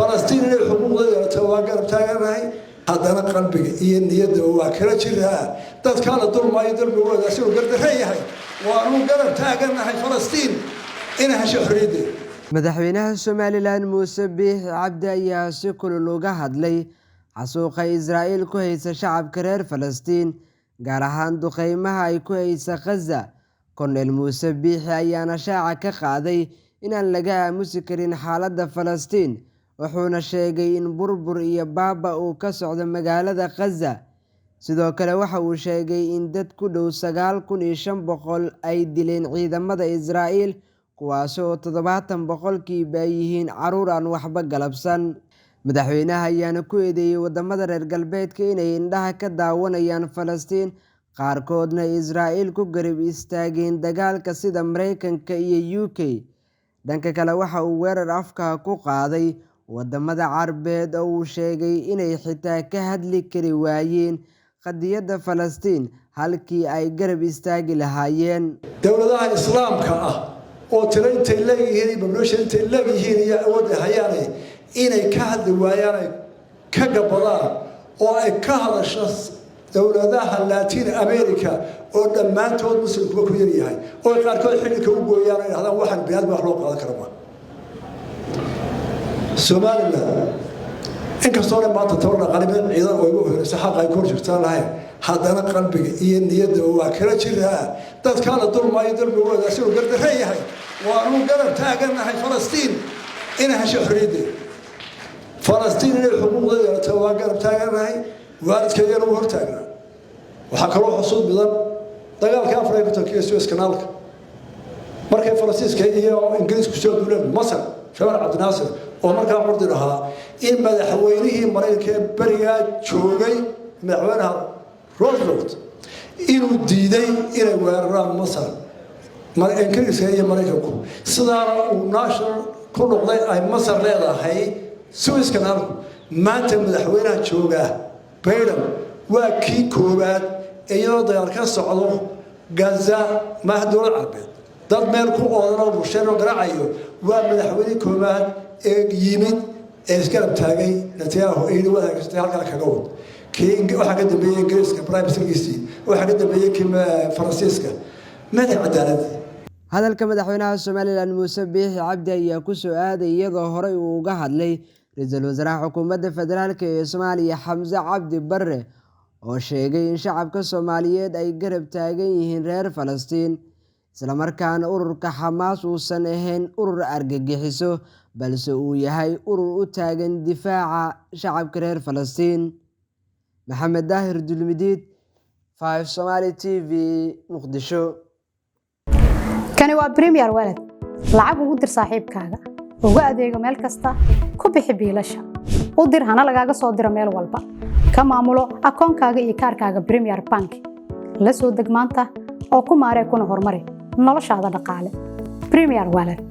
فلسطين اللي حقوقها تواجد تاجرها هذا قلبي هي النية وكلا جرها تذكر الدور ما يدور بولا شو قدر هي وأنا قدر تاجرنا هاي فلسطين إنها شهريدي madaxweynaha Somaliland Muuse Biixi Cabdi ayaa si kulul uga hadlay xasuuqa Israa'iil ku haysa shacabka reer Falastiin gaar ahaan duqeymaha ay ku haysa Gaza. Korneyl Muuse Biixi ayaana shaaca ka qaaday inaan laga aamusi karin xaaladda Falastiin, wuxuuna sheegay in burbur iyo baaba uu ka socdo magaalada Gaza. Sidoo kale waxa uu sheegay in dad ku dhow 9,500 ay dileen ciidamada Israa'iil kuwaasoo 70% ay yihiin caruur aan waxba galabsan. Madaxweynaha ayaana ku eedeeyay wadamada reer galbeedka inay indhaha ka daawanayaan Falastiin, qaarkoodna Israa'iil ku garab istaageen dagaalka sida Mareykanka iyo UK. Dhanka kale waxa uu weerar afka ku qaaday wadamada Carbeed oo uu sheegay inay xitaa ka hadli kari waayeen qadiyadda Falastiin halkii ay garab istaagi lahaayeen. dowladaha islaamka ah oo tireentay leeyihiin bablooshinta leeyihiin iyo awood hayaan inay ka hadli waayaan ka gabadaan oo ay ka hadasho dowladaha Latin America oo dhamaantood muslimku ku yar yahay oo qaarkood xilka u gooyaan ay hadaan waxan biyad wax loo qaadan karo ma Somaliland inkastoo maanta toona qalbiga ciidan oo ugu horeysa xaq ay ku jirtaan lahayn haddana qalbiga iyo niyadda waa kala jiraa dadka la dulmay dulmigooda si uu gardaray yahay وأنا قدر تاجرنا هاي فلسطين إنها شهريدي فلسطين اللي حقوقها تواجد تاجرنا هاي وارد كيان وهر تاجرنا وحكروا حصول بضم دجال كافر يبتل كيسوس كنالك مركب فلسطين كهي إنجليز كشوف دولة مصر شمال عبد الناصر ومركب عرض لها إن بدأ حوينه مريكا بريا شوقي معونها روزفلت إنه ديدي إلى وراء مصر إنجليز هي مريكا صدار وناشر كل قضاء أي مصر لها هي سويس كنال ما تم حوينها شوقه بيرم وكي كوبات أيضا ديار كسعودو غزة ما هدول العربية ضد مالكو أوضنا وبشرنا وقرعيو ومدحويني كوبات يمين إسكالب تاقي نتياهو إيدي وذا كستيال كالا كاقود كي وحا قد بيه إنجليسكا برايم سرقيسي وحا قد بيه كيما فرنسيسكا ماذا عدالة hadalka madaxweynaha Somaliland Muuse Biixi Cabdi ayaa ku soo aaday iyadoo horey uu uga hadlay ra'iisul wasaaraha xukuumadda federaalka ee Soomaaliya Xamse Cabdi Barre oo sheegay in shacabka Soomaaliyeed ay garab taagan yihiin reer Falastiin isla markaana ururka Xamaas uusan ahayn urur argagixiso balse uu yahay urur u taagan difaaca shacabka reer Falastiin. Maxamed Daahir Dulmidiid 5 Somali TV Muqdisho. kani waa Premier Wallet lacag ugu dir saaxiibkaaga ugu adeego meel kasta ku bixi biilasha u dir hana lagaaga soo diro meel walba ka maamulo akoonkaaga iyo kaarkaaga Premier Bank la soo deg maanta oo ku maaree kuna horumari noloshaada dhaqaale Premier Wallet.